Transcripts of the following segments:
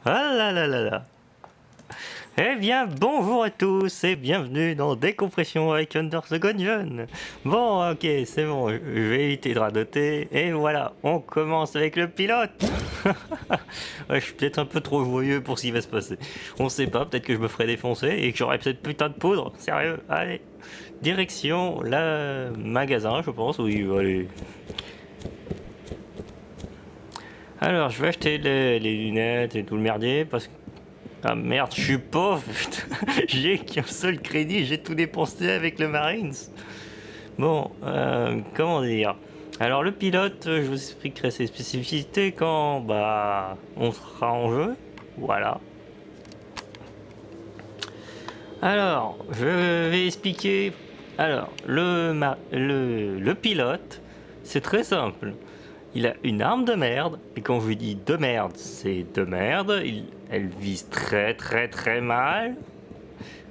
Ah là là là là. Eh bien, bonjour à tous et bienvenue dans Décompression avec Under the Gungeon. Bon, ok, c'est bon, je vais éviter de radoter. Et voilà, on commence avec le pilote. Ouais, je suis peut-être un peu trop joyeux pour ce qui va se passer. On sait pas, peut-être que je me ferai défoncer et que j'aurai peut-être putain de poudre. Sérieux, allez. Direction le magasin, je pense. Oui, allez. Alors, je vais acheter les lunettes et tout le merdier parce que... Ah merde, je suis pauvre, putain. J'ai qu'un seul crédit, j'ai tout dépensé avec le Marines. Bon, comment dire. Alors le pilote, je vous expliquerai ses spécificités quand on sera en jeu. Voilà. Alors, je vais expliquer. Alors, le pilote, c'est très simple. Il a une arme de merde, et quand je lui dis de merde, c'est de merde. Elle vise très très très mal.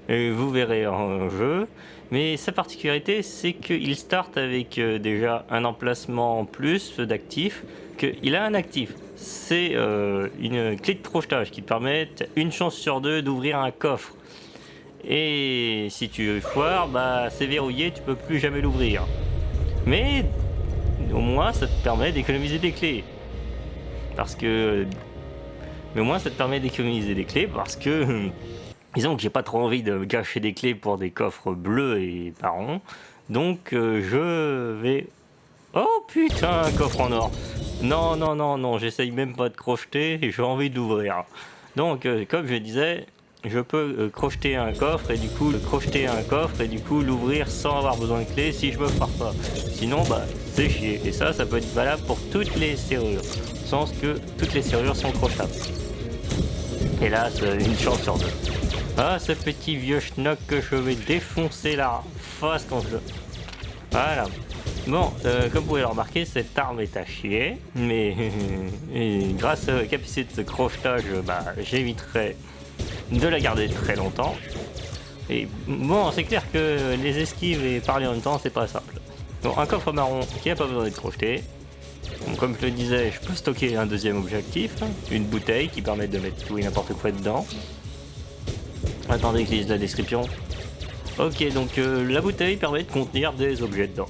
Et vous verrez en jeu. Mais sa particularité, c'est qu'il start avec déjà un emplacement en plus d'actif. Qu'il a un actif. C'est une clé de crochetage qui permet une chance sur deux d'ouvrir un coffre. Et si tu foires, c'est verrouillé, tu peux plus jamais l'ouvrir. Mais au moins ça te permet d'économiser des clés. Mais au moins ça te permet d'économiser des clés parce que disons que j'ai pas trop envie de gâcher des clés pour des coffres bleus et marrons. Donc je vais... Oh putain, un coffre en or. Non, non, non, non, j'essaye même pas de crocheter et j'ai envie de l'ouvrir. Donc comme je disais, je peux crocheter un coffre et du coup l'ouvrir sans avoir besoin de clé si je me foire pas. Sinon c'est chier. Et ça peut être valable pour toutes les serrures. Au sens que toutes les serrures sont crochetables. Et là c'est une chance sur deux. Ah, ce petit vieux schnock que je vais défoncer la face quand je... Voilà. Bon, comme vous pouvez le remarquer, cette arme est à chier, mais grâce à la capacité de crochetage, j'éviterai de la garder très longtemps. Et bon, c'est clair que les esquives et parler en même temps, c'est pas simple. Bon, un coffre marron qui n'a pas besoin d'être crocheté. Bon, comme je le disais, je peux stocker un deuxième objectif, une bouteille qui permet de mettre tout et n'importe quoi dedans. Attendez que je lise la description. Ok, donc la bouteille permet de contenir des objets dedans.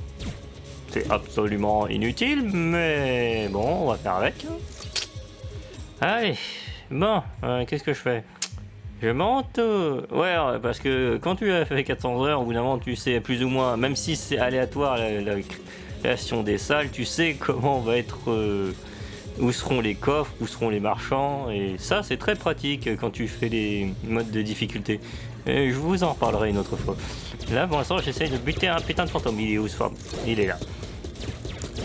C'est absolument inutile, mais bon, on va faire avec. Allez, bon, qu'est-ce que je fais? Je monte. Ouais, parce que quand tu as fait 400 heures, au bout d'un moment, tu sais plus ou moins, même si c'est aléatoire la création des salles, tu sais comment va être. Où seront les coffres, où seront les marchands, et ça c'est très pratique quand tu fais les modes de difficulté. Et je vous en reparlerai une autre fois. Là pour l'instant j'essaye de buter un putain de fantôme. Il est où ce fantôme? Il est là.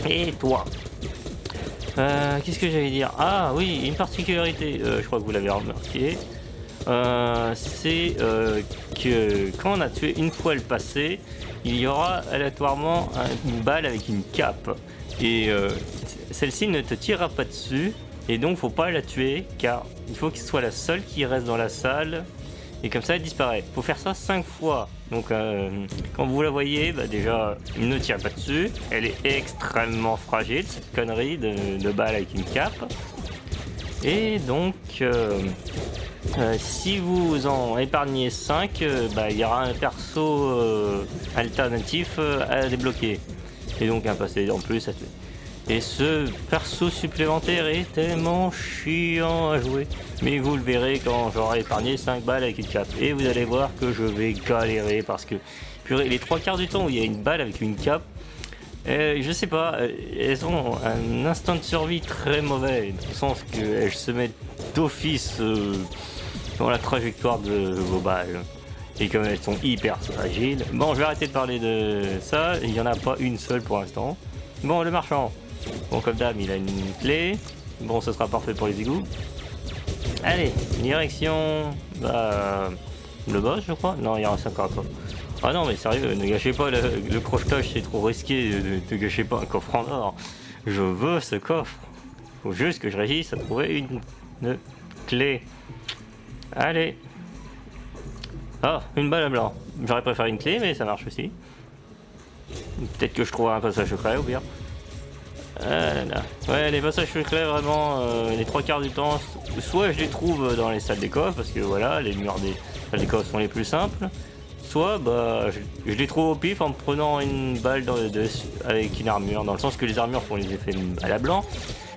Et toi? Qu'est-ce que j'allais dire? Ah oui, une particularité, je crois que vous l'avez remarqué. C'est que quand on a tué une fois le passé, il y aura aléatoirement une balle avec une cape. Et celle-ci ne te tirera pas dessus, et donc faut pas la tuer, car il faut qu'il soit la seule qui reste dans la salle, et comme ça elle disparaît. Faut faire ça 5 fois. Donc quand vous la voyez, déjà ne tire pas dessus, elle est extrêmement fragile, cette connerie de balle avec une cape. Et donc si vous en épargnez 5, il y aura un perso alternatif à débloquer. Et donc un passé en plus à tuer. Et ce perso supplémentaire est tellement chiant à jouer. Mais vous le verrez quand j'aurai épargné 5 balles avec une cape. Et vous allez voir que je vais galérer parce que purée, les 3 quarts du temps où il y a une balle avec une cape, je sais pas, elles ont un instinct de survie très mauvais. Dans le sens qu'elles se mettent d'office dans la trajectoire de vos balles. Et comme elles sont hyper fragiles. Bon, je vais arrêter de parler de ça. Il n'y en a pas une seule pour l'instant. Bon, le marchand. Bon, comme d'hab, il a une clé. Bon, ce sera parfait pour les égouts. Allez, direction... le boss, je crois. Non, il reste encore un coffre. Ah non, mais sérieux, ne gâchez pas le crochetage, c'est trop risqué. Ne gâchez pas un coffre en or. Je veux ce coffre. Faut juste que je réussisse à trouver une clé. Allez. Ah, une balle à blanc. J'aurais préféré une clé, mais ça marche aussi. Peut-être que je trouverai un passage secret, ou bien. Ah là là. Ouais, les passages secrets, vraiment, les trois quarts du temps, soit je les trouve dans les salles des coffres, parce que voilà, les murs des salles des coffres sont les plus simples, soit bah, je les trouve au pif en me prenant une balle avec une armure, dans le sens que les armures font les effets à la blanc,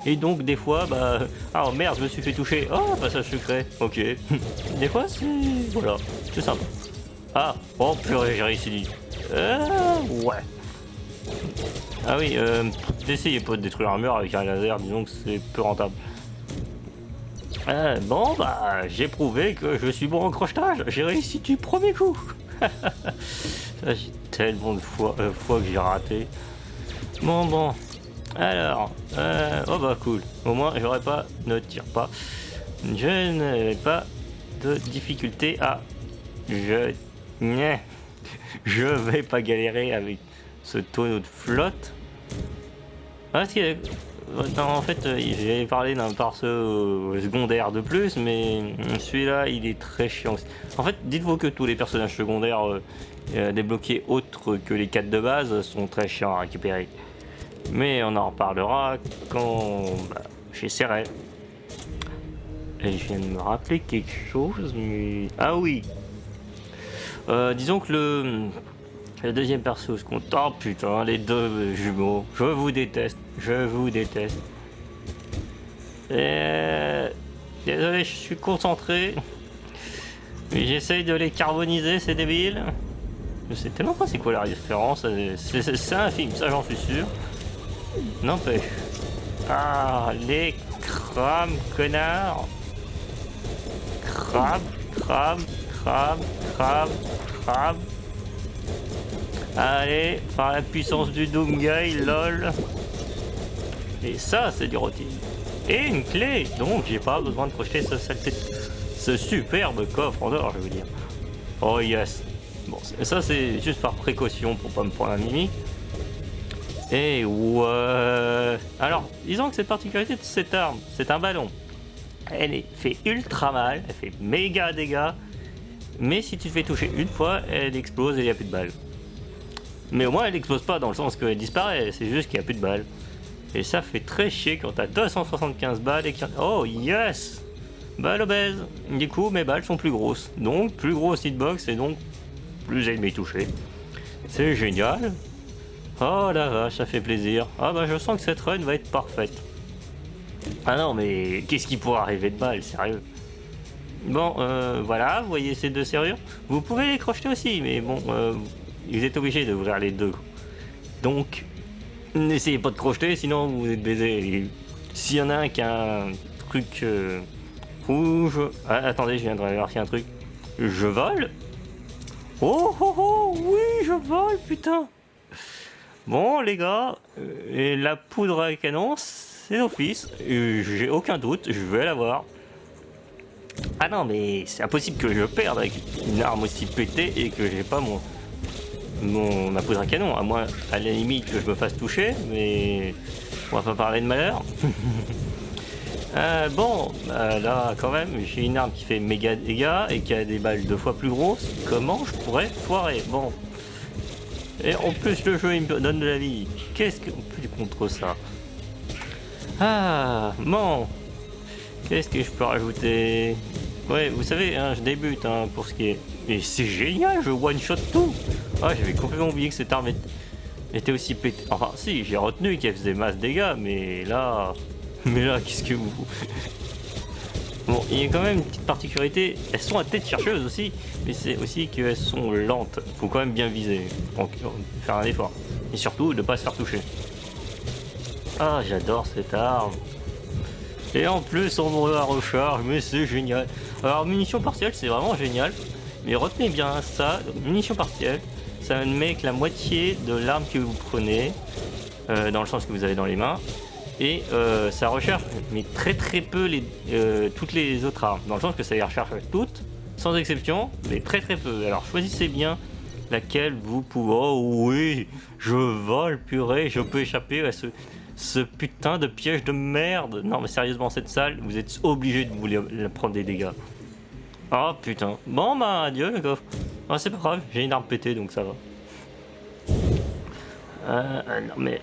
et donc des fois, bah, oh merde, je me suis fait toucher, oh, passage secret, ok. Des fois, c'est, voilà, c'est simple. Ah, oh purée, j'ai réussi. Ouais. Ah oui, n'essayez pas de détruire un mur avec un laser, disons que c'est peu rentable. Bon, bah, j'ai prouvé que je suis bon en crochetage, j'ai réussi du premier coup. Ça, j'ai tellement de fois que j'ai raté. Bon, alors, oh bah cool, au moins j'aurais pas, ne tire pas, je n'avais pas de difficulté à, je vais pas galérer avec ce tonneau de flotte. Ah, non, en fait, j'ai parlé d'un perso secondaire de plus, mais celui-là, il est très chiant. En fait, dites-vous que tous les personnages secondaires débloqués autres que les 4 de base sont très chiants à récupérer. Mais on en reparlera quand j'essaierai. Et je viens de me rappeler quelque chose, mais... Ah oui. Disons que le deuxième perso se compte. Oh putain, les deux jumeaux. Je vous déteste. Désolé, je suis concentré. Mais j'essaye de les carboniser, ces débiles. Je sais tellement pas c'est quoi la référence. C'est un film, ça j'en suis sûr. N'empêche. Ah, les crabes, connards. Crabe. Allez, par la puissance du Doomguy, lol. Et ça, c'est du rôti. Et une clé, donc j'ai pas besoin de crocheter ce superbe coffre en or, je veux dire. Oh yes. Bon, ça c'est juste par précaution pour pas me prendre un mimi. Et ouais. Alors, disons que cette particularité de cette arme, c'est un ballon. Fait ultra mal, elle fait méga dégâts. Mais si tu te fais toucher une fois, elle explose et il n'y a plus de balles. Mais au moins elle explose pas dans le sens qu'elle disparaît, c'est juste qu'il n'y a plus de balles. Et ça fait très chier quand t'as 275 balles et qu'il y a... Oh yes! Balle obèse. Du coup mes balles sont plus grosses. Donc plus grosse hitbox et donc plus ennemis touchés. C'est génial. Oh la vache, ça fait plaisir. Ah bah je sens que cette run va être parfaite. Ah non mais qu'est-ce qui pourrait arriver de balles, sérieux? Bon, voilà, vous voyez ces deux serrures. Vous pouvez les crocheter aussi, mais bon, vous êtes obligé d'ouvrir les deux. Donc, n'essayez pas de crocheter, sinon vous êtes baisé. S'il y en a un qui a un truc rouge... Ah, attendez, je viens de remarquer un truc. Je vole? Oh, oui, je vole, putain. Bon, les gars, et la poudre à canon, c'est d'office. J'ai aucun doute, je vais l'avoir. Ah non, mais c'est impossible que je perde avec une arme aussi pétée et que j'ai pas ma poudre à canon. À moins, à la limite, que je me fasse toucher, mais on va pas parler de malheur. Bon, là, quand même, j'ai une arme qui fait méga dégâts et qui a des balles 2 fois plus grosses. Comment je pourrais foirer? Bon. Et en plus, le jeu, il me donne de la vie. Qu'est-ce qu'on peut contre ça? Ah, bon. Qu'est-ce que je peux rajouter? Ouais, vous savez, hein, je débute pour ce qui est... Mais c'est génial, je one-shot tout. Ah, j'avais complètement oublié que cette arme était aussi pétée. Enfin, si, j'ai retenu qu'elle faisait masse dégâts, mais là... qu'est-ce que vous... Bon, il y a quand même une petite particularité. Elles sont à tête chercheuse aussi, mais c'est aussi qu'elles sont lentes. Faut quand même bien viser. Donc, faire un effort. Et surtout, ne pas se faire toucher. Ah, j'adore cette arme. Et en plus, on me la recharge, mais c'est génial. Alors, munition partielle, c'est vraiment génial. Mais retenez bien ça, munition partielle, ça ne met que la moitié de l'arme que vous prenez, dans le sens que vous avez dans les mains. Et ça recharge, mais très peu toutes les autres armes. Dans le sens que ça les recharge toutes, sans exception, mais très peu. Alors, choisissez bien laquelle vous pouvez... Oh oui, je vole, purée, je peux échapper à ce putain de piège de merde. Non mais sérieusement, cette salle, vous êtes obligé de vous prendre des dégâts. Oh putain. Bon bah adieu le coffre. Oh, c'est pas grave, j'ai une arme pétée donc ça va. Non mais...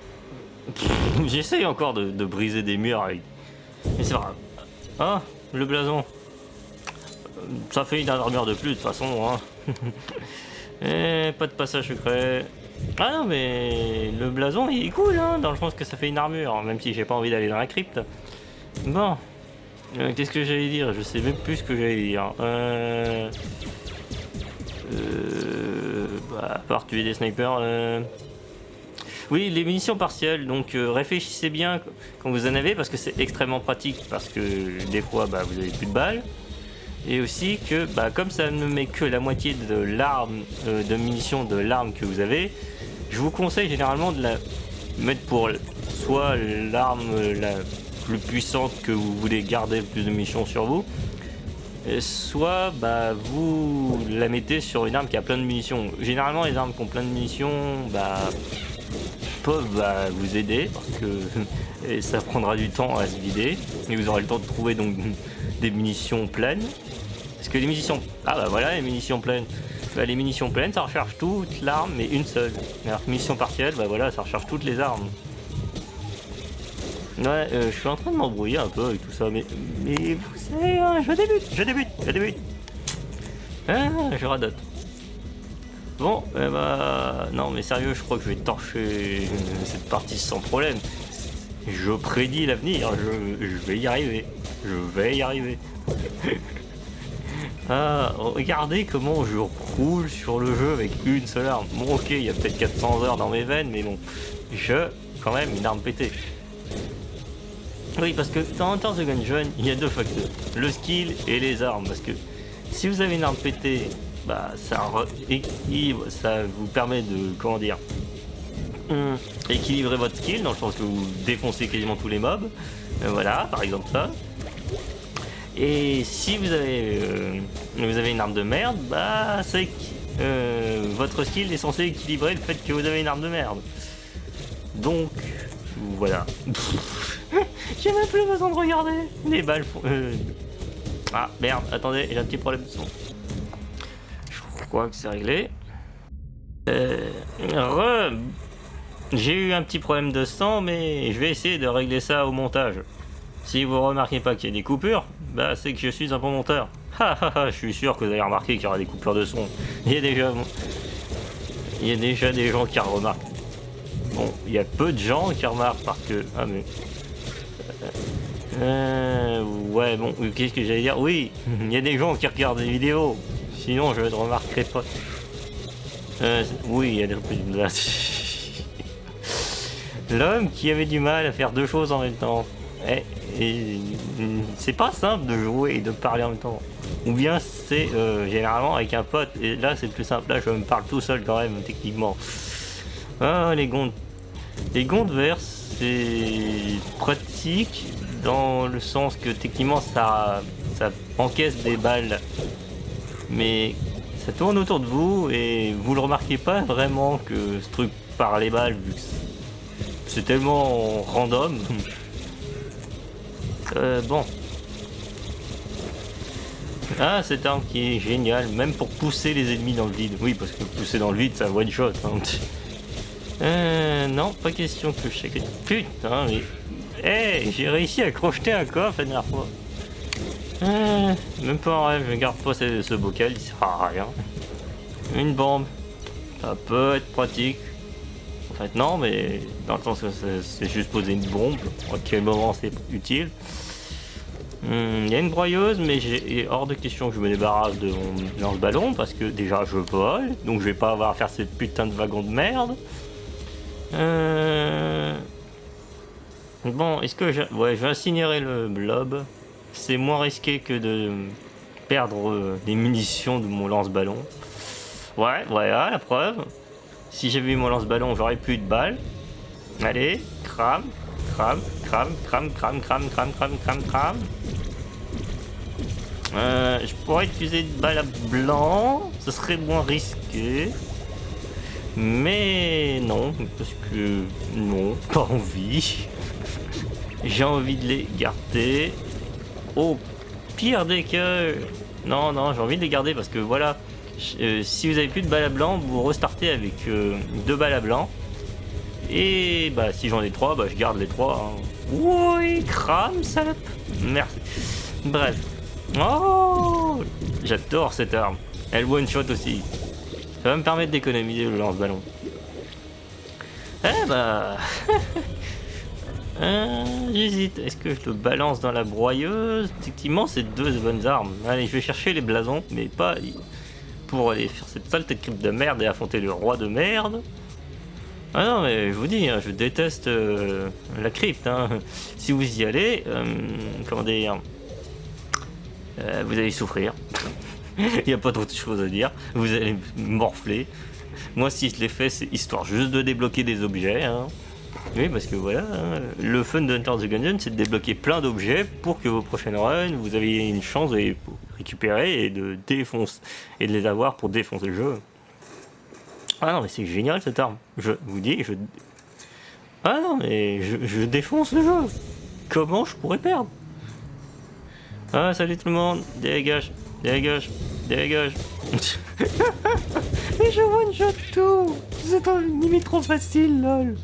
J'essaye encore de briser des murs avec... Mais c'est pas grave. Ah, le blason. Ça fait une armure de plus de toute façon. Hein. Et pas de passage secret. Ah non, mais le blason il est cool, hein, dans le sens que ça fait une armure, même si j'ai pas envie d'aller dans la crypte. Bon. Qu'est-ce que j'allais dire? Je sais même plus ce que j'allais dire. Bah, à part tuer des snipers. Oui, les munitions partielles, donc réfléchissez bien quand vous en avez, parce que c'est extrêmement pratique, parce que des fois bah, vous avez plus de balles. Et aussi que, bah, comme ça ne met que la moitié de l'arme, de munitions de l'arme que vous avez, je vous conseille généralement de la mettre pour soit l'arme la plus puissante que vous voulez garder le plus de munitions sur vous, soit bah, vous la mettez sur une arme qui a plein de munitions. Généralement les armes qui ont plein de munitions bah, peuvent bah, vous aider, parce que et ça prendra du temps à se vider, et vous aurez le temps de trouver donc des munitions pleines. Parce que les munitions... Ah bah voilà les munitions pleines. Bah, les munitions pleines ça recharge toute l'arme mais une seule. Alors que munitions partielles, bah voilà, ça recharge toutes les armes. Ouais, je suis en train de m'embrouiller un peu avec tout ça, mais vous savez, hein, je débute. Ah, je radote. Bon, bah... Non mais sérieux, je crois que je vais torcher cette partie sans problème. Je prédis l'avenir, je vais y arriver. Ah, regardez comment je roule sur le jeu avec une seule arme. Bon ok, il y a peut-être 400 heures dans mes veines, mais bon, quand même, une arme pétée. Oui, parce que dans Enter the Gungeon, il y a deux facteurs, le skill et les armes. Parce que si vous avez une arme pétée, bah ça équilibre, ça vous permet de, comment dire, équilibrer votre skill, dans le sens que vous défoncez quasiment tous les mobs. Voilà, par exemple ça. Et si vous avez une arme de merde, bah c'est que votre skill est censé équilibrer le fait que vous avez une arme de merde. Donc voilà. J'ai même plus besoin de regarder. Les balles font... Ah merde, attendez, j'ai un petit problème de son. Je crois que c'est réglé. J'ai eu un petit problème de sang, mais je vais essayer de régler ça au montage. Si vous remarquez pas qu'il y a des coupures, bah c'est que je suis un bon monteur. Je suis sûr que vous avez remarqué qu'il y aura des coupures de son. Il y a déjà des gens qui remarquent. Bon, il y a peu de gens qui remarquent parce que... Ah mais... ouais, bon, qu'est-ce que j'allais dire? Oui, il y a des gens qui regardent des vidéos. Sinon, je ne remarquerai pas. Oui, il y a des... L'homme qui avait du mal à faire deux choses en même temps. Et c'est pas simple de jouer et de parler en même temps. Ou bien c'est généralement avec un pote. Et là c'est plus simple. Là je me parle tout seul quand même techniquement. Ah, les gonds. Les gonds verts c'est pratique dans le sens que techniquement ça encaisse des balles. Mais ça tourne autour de vous et vous le remarquez pas vraiment que ce truc par les balles vu que c'est tellement random. Bon. Ah, cette arme qui est géniale, même pour pousser les ennemis dans le vide. Oui, parce que pousser dans le vide, ça one shot. Hein. Non, pas question que je sais. Putain, mais... j'ai réussi à crocheter un coffre la dernière fois. Même pas en rêve, je garde pas ce bocal, il sert à rien. Une bombe. Ça peut être pratique. En fait, non, mais dans le sens que c'est juste poser une bombe. À quel moment c'est utile? Il y a une broyeuse, mais il est hors de question que je me débarrasse de mon lance-ballon parce que déjà je vole, donc je vais pas avoir à faire cette putain de wagon de merde. Bon, est-ce que je vais incinérer le blob. C'est moins risqué que de perdre des munitions de mon lance-ballon. Ouais, voilà la preuve. Si j'avais eu mon lance-ballon, j'aurais plus de balles. Allez, crame. Je pourrais utiliser une balle à blanc, ce serait moins risqué. Mais non, parce que non, pas envie. J'ai envie de les garder. Au pire des cas, non, j'ai envie de les garder parce que voilà, si vous avez plus de balles à blanc, vous restartez avec 2 balles à blanc. Et bah si j'en ai 3, bah je garde les 3. Hein. Oui, crame, salope. Merci. Bref. Oh, j'adore cette arme. Elle one-shot aussi. Ça va me permettre d'économiser le lance-ballon. Eh bah... j'hésite. Est-ce que je le balance dans la broyeuse? Effectivement, c'est 2 bonnes armes. Allez, je vais chercher les blasons, mais pas pour aller faire cette saleté de crypte de merde et affronter le roi de merde. Ah non, mais je vous dis, hein, je déteste la crypte. Hein. Si vous y allez, comment dire, vous allez souffrir. Il n'y a pas trop de choses à dire. Vous allez morfler. Moi, si je l'ai fait, c'est histoire juste de débloquer des objets. Hein. Oui, parce que voilà, hein, le fun de Enter the Gungeon, c'est de débloquer plein d'objets pour que vos prochaines runs, vous ayez une chance de les récupérer et de défoncer et de les avoir pour défoncer le jeu. Ah non, mais c'est génial cette arme. Je vous dis, ah non, mais je défonce le jeu. Comment je pourrais perdre? Ah, salut tout le monde, dégage, dégage, dégage. Et je one-shot tout. C'est limite trop facile, lol.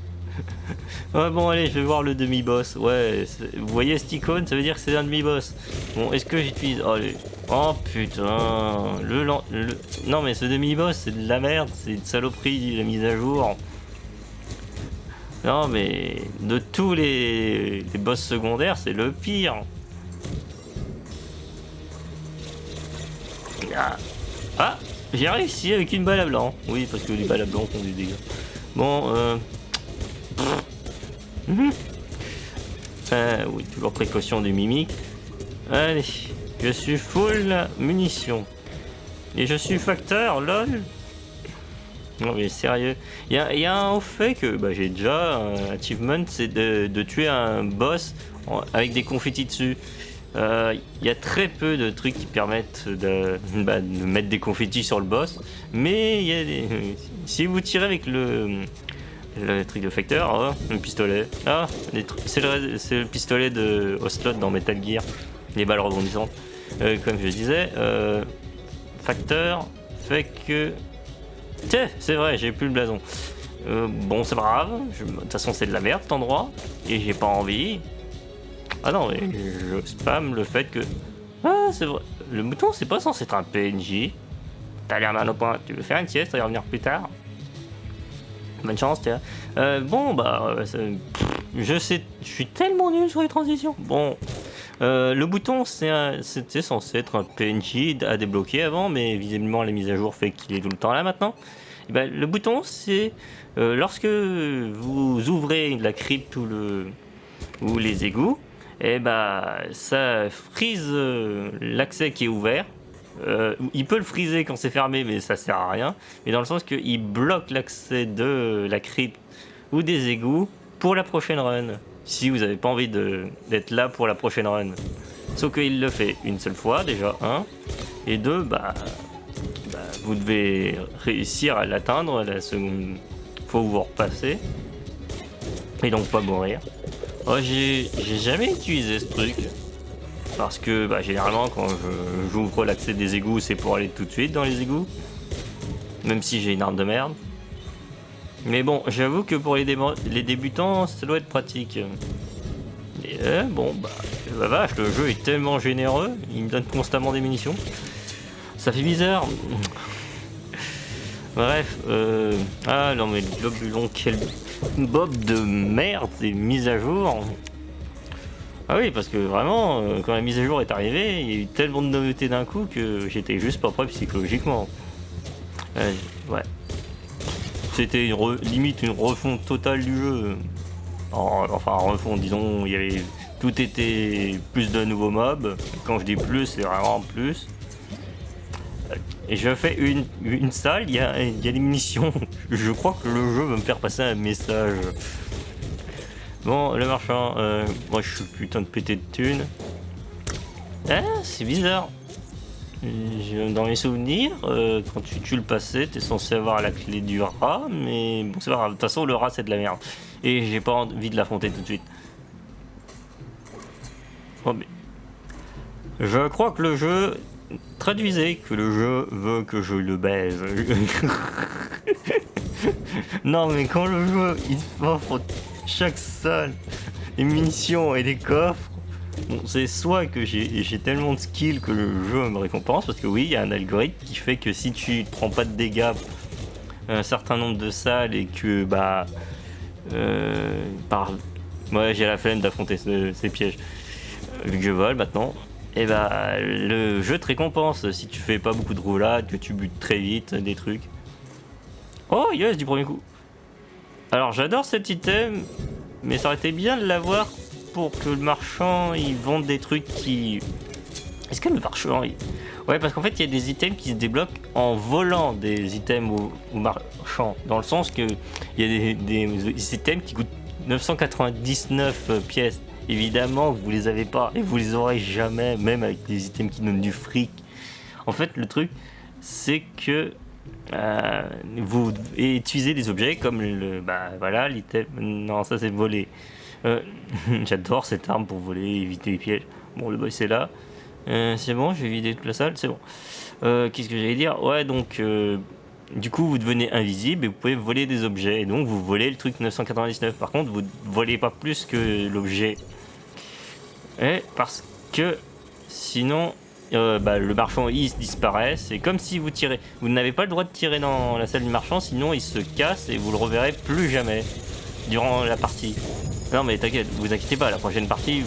Ouais, bon, allez, je vais voir le demi-boss. Ouais, vous voyez cette icône, ça veut dire que c'est un demi-boss. Bon, est-ce que j'utilise... Allez. Oh putain. Non, mais ce demi-boss, c'est de la merde. C'est une saloperie, la mise à jour. Non, mais de tous les boss secondaires, c'est le pire. Ah, j'ai réussi avec une balle à blanc. Oui, parce que les balles à blanc font du dégât. Bon, oui, toujours précaution du mimique. Allez, je suis full munitions. Et je suis facteur, lol. Non mais sérieux. Il y a un au fait que bah, j'ai déjà un achievement, c'est de tuer un boss avec des confettis dessus. Il y a très peu de trucs qui permettent de mettre des confettis sur le boss. Mais il y a si vous tirez avec le truc de facteur, oh, le pistolet. Ah, c'est le pistolet de Ocelot dans Metal Gear, les balles rebondissantes. Comme je disais, facteur fait que... Tiens, c'est vrai, j'ai plus le blason. Bon, c'est pas grave, de toute façon c'est de la merde cet endroit, et j'ai pas envie. Ah non, mais je spam le fait que... Ah, c'est vrai, le mouton c'est pas censé être un PNJ. T'as l'air mal au point, tu veux faire une sieste et revenir plus tard? Bonne chance, tiens. Bon, bah, je sais, je suis tellement nul sur les transitions. Bon, le bouton, c'était censé être un PNJ à débloquer avant, mais visiblement la mise à jour fait qu'il est tout le temps là maintenant. Et ben, le bouton, c'est lorsque vous ouvrez la crypte ou les égouts, et bah, ça freeze l'accès qui est ouvert. Il peut le freezer quand c'est fermé, mais ça sert à rien. Mais dans le sens qu'il bloque l'accès de la crypte ou des égouts pour la prochaine run. Si vous n'avez pas envie d'être là pour la prochaine run. Sauf qu'il le fait une seule fois, déjà, un. Et deux, vous devez réussir à l'atteindre la seconde fois où vous repassez. Et donc pas mourir. Oh, j'ai jamais utilisé ce truc. Parce que généralement quand j'ouvre l'accès des égouts, c'est pour aller tout de suite dans les égouts. Même si j'ai une arme de merde. Mais bon, j'avoue que pour les débutants, ça doit être pratique. Et bon, la vache, le jeu est tellement généreux, il me donne constamment des munitions. Ça fait bizarre. Bref, ah non mais le globulon, quel bob de merde, c'est mise à jour. Ah oui, parce que vraiment, quand la mise à jour est arrivée, il y a eu tellement de nouveautés d'un coup que j'étais juste pas prêt psychologiquement. Ouais. C'était limite une refonte totale du jeu. Enfin, refonte, disons, tout était plus de nouveaux mobs. Quand je dis plus, c'est vraiment plus. Et je fais une salle, il y a des munitions. Je crois que le jeu va me faire passer un message. Bon, le marchand, moi je suis putain de pété de thunes. Ah, c'est bizarre. Dans mes souvenirs, quand tu tues le passé, t'es censé avoir la clé du rat, mais bon, c'est pas grave. De toute façon, le rat c'est de la merde. Et j'ai pas envie de l'affronter tout de suite. Oh, mais... Je crois que le jeu... Traduisez que le jeu veut que je le baise. Non mais quand le jeu il t'offre chaque salle des munitions et des coffres, bon, c'est soit que j'ai tellement de skills que le jeu me récompense, parce que oui, il y a un algorithme qui fait que si tu prends pas de dégâts un certain nombre de salles et que ouais, j'ai la flemme d'affronter ces pièges vu que je vole maintenant, et le jeu te récompense si tu fais pas beaucoup de roulades, que tu butes très vite des trucs. Oh yes, du premier coup. Alors j'adore cet item, mais ça aurait été bien de l'avoir pour que le marchand il vende des trucs qui... Est-ce que le marchand il... Ouais, parce qu'en fait il y a des items qui se débloquent en volant des items au marchand, dans le sens que il y a des items qui coûtent 999 pièces. Évidemment vous les avez pas et vous les aurez jamais, même avec des items qui donnent du fric. En fait le truc c'est que vous utilisez des objets comme voilà l'item. Non, ça c'est voler. J'adore cette arme pour voler, éviter les pièges. Bon, le boss c'est là. C'est bon, je vais vider toute la salle, c'est bon. Qu'est-ce que j'allais dire? Ouais, donc du coup vous devenez invisible et vous pouvez voler des objets. Et donc vous volez le truc 999. Par contre, vous volez pas plus que l'objet. Et parce que sinon le marchand il disparaît. C'est comme si vous tirez. Vous n'avez pas le droit de tirer dans la salle du marchand, sinon il se casse et vous le reverrez plus jamais durant la partie. Non mais t'inquiète, vous inquiétez pas, la prochaine partie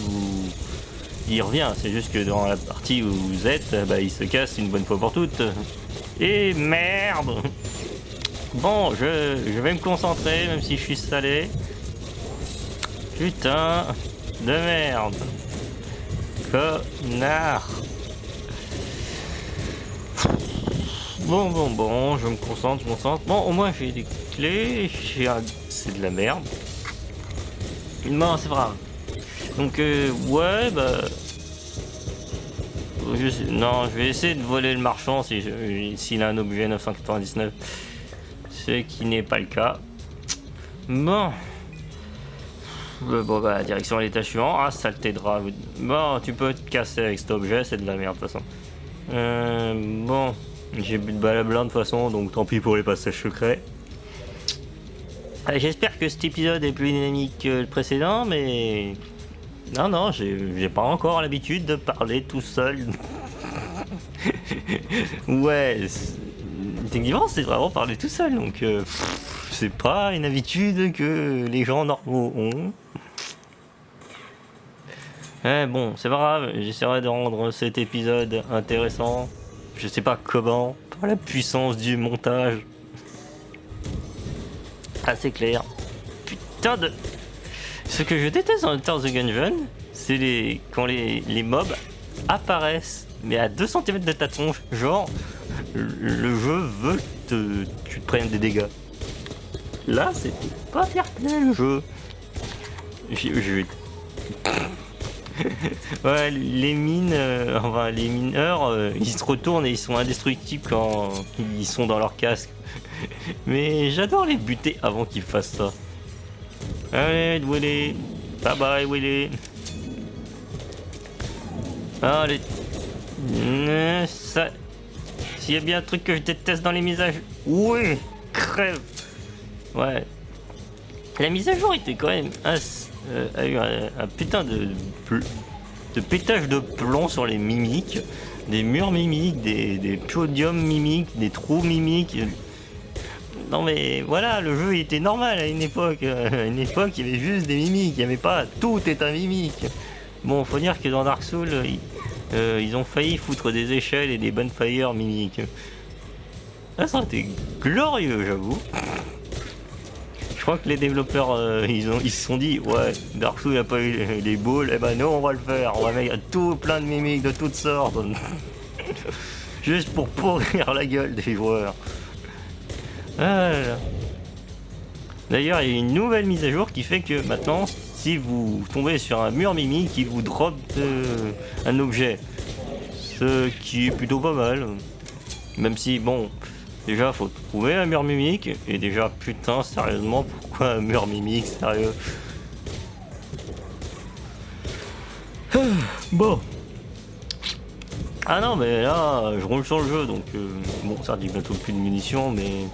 il revient. C'est juste que dans la partie où vous êtes, il se casse une bonne fois pour toutes. Et merde. Bon, je vais me concentrer même si je suis salé. Putain de merde. Connard. Bon, je me concentre. Bon, au moins j'ai des clés, c'est de la merde. Non, c'est vrai. Donc, ouais, non, je vais essayer de voler le marchand s'il a un objet 999. Ce qui n'est pas le cas. Bon. Direction à l'étage suivant. Ah, ça t'aidera. Bon, tu peux te casser avec cet objet, c'est de la merde de toute façon. Bon. J'ai bu de blabla de toute façon, donc tant pis pour les passages secrets. J'espère que cet épisode est plus dynamique que le précédent, mais... Non, j'ai pas encore l'habitude de parler tout seul. Ouais, techniquement c'est vraiment parler tout seul, donc c'est pas une habitude que les gens normaux ont. Bon, c'est pas grave, j'essaierai de rendre cet épisode intéressant. Je sais pas comment, par la puissance du montage. Assez clair. Putain de... Ce que je déteste dans Enter the Gungeon, c'est quand les mobs apparaissent, mais à 2 cm de ta tronche. Genre, le jeu veut que tu te prennes des dégâts. Là, c'est pas fair play le jeu. Ouais, les mineurs, ils se retournent et ils sont indestructibles quand ils sont dans leur casque. Mais j'adore les buter avant qu'ils fassent ça. Allez, Willy. Bye bye, Willy. Allez. Ça... S'il y a bien un truc que je déteste dans les mises à jour... Oui, crève. Ouais. La mise à jour était quand même... a eu un putain de pétage de plomb sur les mimiques. Des murs mimiques, des podiums mimiques, des trous mimiques. Non mais voilà, le jeu il était normal à une époque. À une époque, il y avait juste des mimiques, il n'y avait pas tout est un mimique. Bon, faut dire que dans Dark Souls, ils ont failli foutre des échelles et des bonfires mimiques. Là, ça a été glorieux, j'avoue. Je crois que les développeurs, ils se sont dit, ouais, Dark Souls n'a pas eu les boules, et ben nous on va le faire, on va mettre tout plein de mimiques de toutes sortes. Juste pour pourrir la gueule des joueurs. D'ailleurs, il y a une nouvelle mise à jour qui fait que maintenant, si vous tombez sur un mur mimique, il vous drop un objet. Ce qui est plutôt pas mal. Même si, bon, déjà, faut trouver un mur mimique. Et déjà, putain, sérieusement, pourquoi un mur mimique, sérieux? Bon. Ah non, mais là, je roule sur le jeu, donc... bon, ça dit bientôt plus de munitions, mais...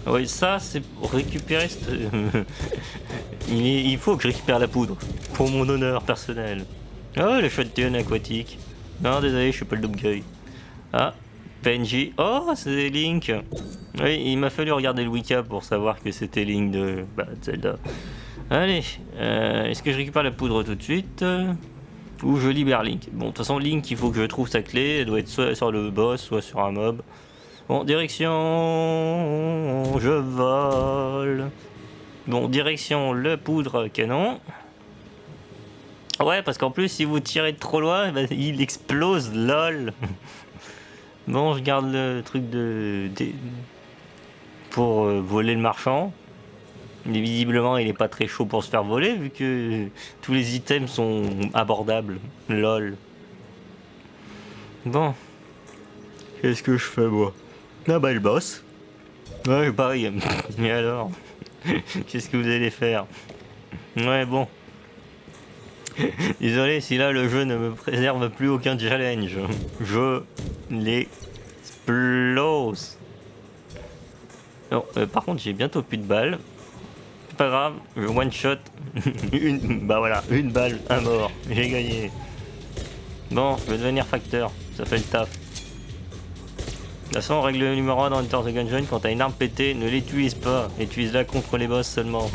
Oui, ça c'est pour récupérer cette... il faut que je récupère la poudre. Pour mon honneur personnel. Oh, le shotgun aquatique. Non, désolé, je suis pas le Doomguy. Ah, PNJ. Oh, c'est Link. Oui, il m'a fallu regarder le wiki pour savoir que c'était Link de Zelda. Allez, est-ce que je récupère la poudre tout de suite ou je libère Link? Bon, de toute façon, Link, il faut que je trouve sa clé. Elle doit être soit sur le boss, soit sur un mob. Bon, direction... Je vole. Bon, direction le poudre canon. Ouais, parce qu'en plus, si vous tirez de trop loin, bah, il explose, lol. Bon, je garde le truc pour voler le marchand. Mais visiblement, il est pas très chaud pour se faire voler, vu que tous les items sont abordables, lol. Bon. Qu'est-ce que je fais, moi? Ah bah, le boss. Ouais, pareil. Mais alors? Qu'est-ce que vous allez faire? Ouais, bon. Désolé si là le jeu ne me préserve plus aucun challenge. Je l'explose. Non, par contre j'ai bientôt plus de balles. C'est pas grave, je one shot. Bah voilà, une balle, un mort. J'ai gagné. Bon, je vais devenir facteur, ça fait le taf. De toute façon, règle numéro 1 dans Enter the Gungeon, quand t'as une arme pétée, ne l'utilise pas. Utilise-la contre les boss seulement.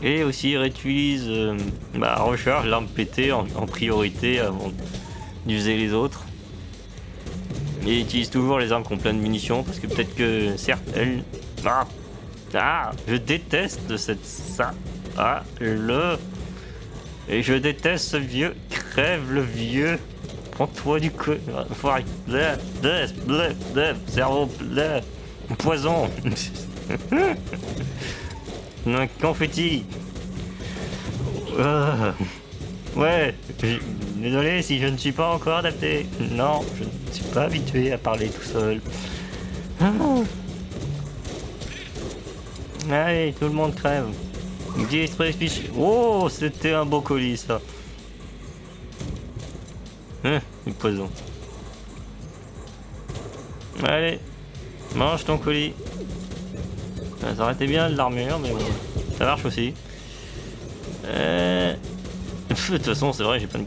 Et aussi réutilise, recharge l'arme pétée en priorité avant d'user les autres. Et utilise toujours les armes qui ont plein de munitions parce que peut-être que certes elles... je déteste ça. Et je déteste ce vieux. Crève le vieux. Prends-toi du coup. Cerveau. Poison. Confetti. Ouais, désolé si je ne suis pas encore adapté. Non, je ne suis pas habitué à parler tout seul. Allez, tout le monde crève. Oh, c'était un beau colis ça. Du poison. Allez, mange ton colis. Ça aurait été bien de l'armure, mais bon, ça marche aussi. De toute façon, c'est vrai, j'ai pas de...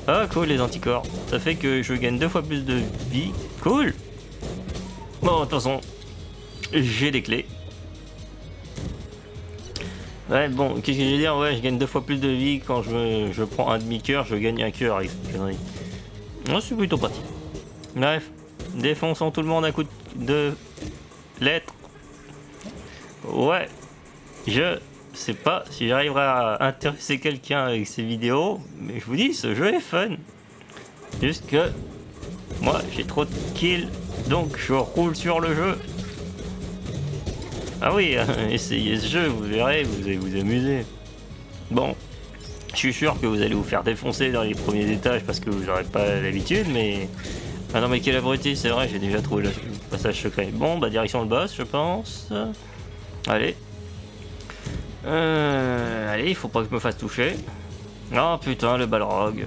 Ah, cool, les anticorps. Ça fait que je gagne 2 fois plus de vie. Cool. Bon, de toute façon, j'ai des clés. Ouais, bon, qu'est-ce que je vais dire? Ouais, je gagne 2 fois plus de vie quand je prends un demi-cœur, je gagne un cœur avec cette connerie. Non, c'est plutôt pratique. Bref, défonçons tout le monde à coup de lettres. Ouais, je sais pas si j'arriverai à intéresser quelqu'un avec ces vidéos, mais je vous dis, ce jeu est fun. Juste que moi j'ai trop de kills, donc je roule sur le jeu. Ah oui, essayez ce jeu, vous verrez, vous allez vous amuser. Bon, je suis sûr que vous allez vous faire défoncer dans les premiers étages parce que vous n'aurez pas l'habitude, mais... Ah non mais quel abruti, c'est vrai, j'ai déjà trouvé le passage secret. Bon, bah direction le boss, je pense. Allez. Allez, il faut pas que je me fasse toucher. Oh putain, le Balrog.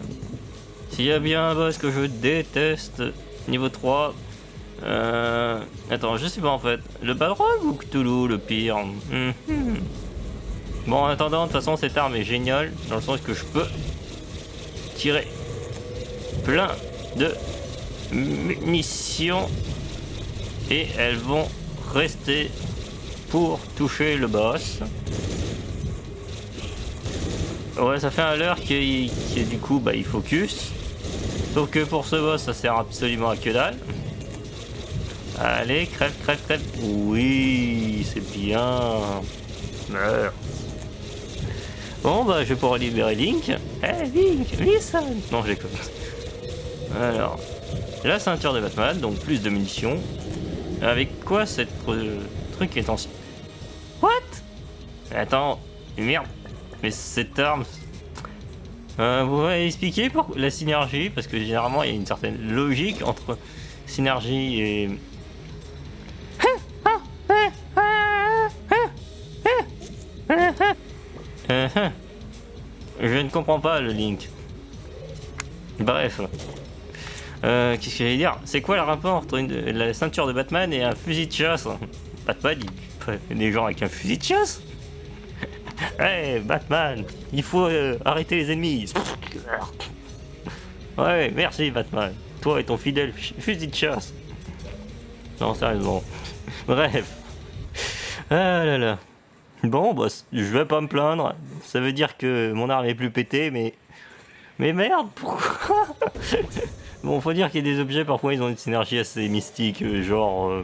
S'il y a bien un boss que je déteste, niveau 3... Attends, je sais pas en fait. Le Balrog ou Cthulhu, le pire? Bon, en attendant, de toute façon, cette arme est géniale, dans le sens que je peux tirer plein de munitions et elles vont rester pour toucher le boss. Ouais, ça fait un leurre qui est du coup, il focus. Sauf que pour ce boss, ça sert absolument à que dalle. Allez, crève. Oui, c'est bien. Meurs. Bon, je vais pouvoir libérer Link. Link, listen. Non, j'ai comme. Alors, la ceinture de Batman, donc plus de munitions. Avec quoi cette truc est ancien? What? Attends, merde. Mais cette arme... vous m'avez expliqué pour la synergie, parce que généralement il y a une certaine logique entre synergie et... Je ne comprends pas le Link. Bref. Qu'est-ce que j'allais dire? C'est quoi le rapport entre la ceinture de Batman et un fusil de chasse? Batman, il tue les gens avec un fusil de chasse? Hey, Batman, il faut arrêter les ennemis. Ouais, merci Batman. Toi et ton fidèle fusil de chasse. Non, sérieusement. Bref. Ah là là. Bon, bah, je vais pas me plaindre. Ça veut dire que mon arme est plus pétée, mais... Mais merde, pourquoi? Bon, faut dire qu'il y a des objets, parfois, ils ont une synergie assez mystique, genre...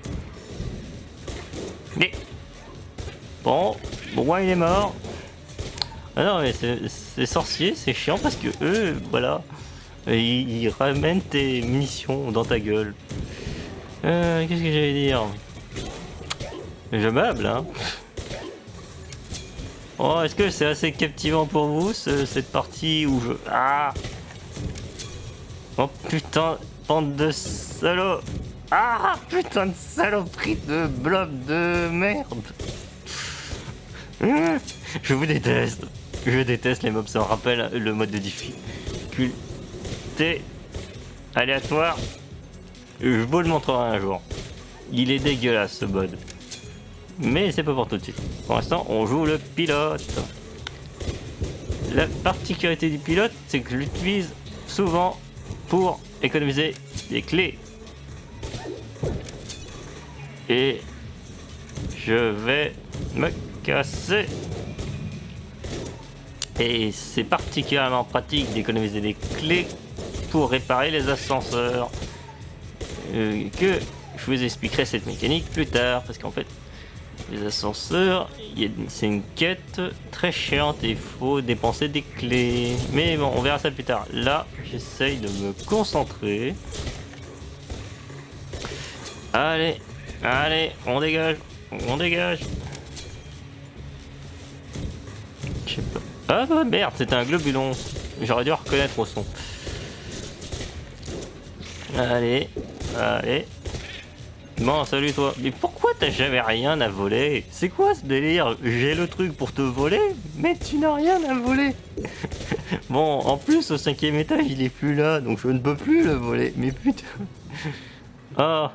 Mais... Bon, moi il est mort. Ah non, mais c'est sorcier, c'est chiant parce que eux, voilà... Ils ramènent tes munitions dans ta gueule. Qu'est-ce que j'allais dire? Je meuble, hein. Oh, est-ce que c'est assez captivant pour vous, cette partie où je... Ah! Oh putain, bande de salauds! Ah! Putain de saloperie de blob de merde! Je vous déteste. Je déteste les mobs, ça me rappelle le mode de difficulté aléatoire. Je vous le montrerai un jour. Il est dégueulasse ce mode. Mais c'est pas pour tout de suite. Pour l'instant, on joue le pilote. La particularité du pilote, c'est que je l'utilise souvent pour économiser des clés. Et je vais me casser. Et c'est particulièrement pratique d'économiser des clés pour réparer les ascenseurs. Que je vous expliquerai cette mécanique plus tard, parce qu'en fait, les ascenseurs, c'est une quête très chiante et il faut dépenser des clés. Mais bon, on verra ça plus tard. Là, j'essaye de me concentrer. Allez, allez, on dégage, on dégage. Je sais pas. Ah bah merde, c'était un globulon. J'aurais dû reconnaître au son. Allez, allez. Bon, salut toi. Mais pourquoi t'as jamais rien à voler? C'est quoi ce délire? J'ai le truc pour te voler, mais tu n'as rien à voler. Bon, en plus, au 5e étage, il est plus là, donc je ne peux plus le voler. Mais putain. Ah.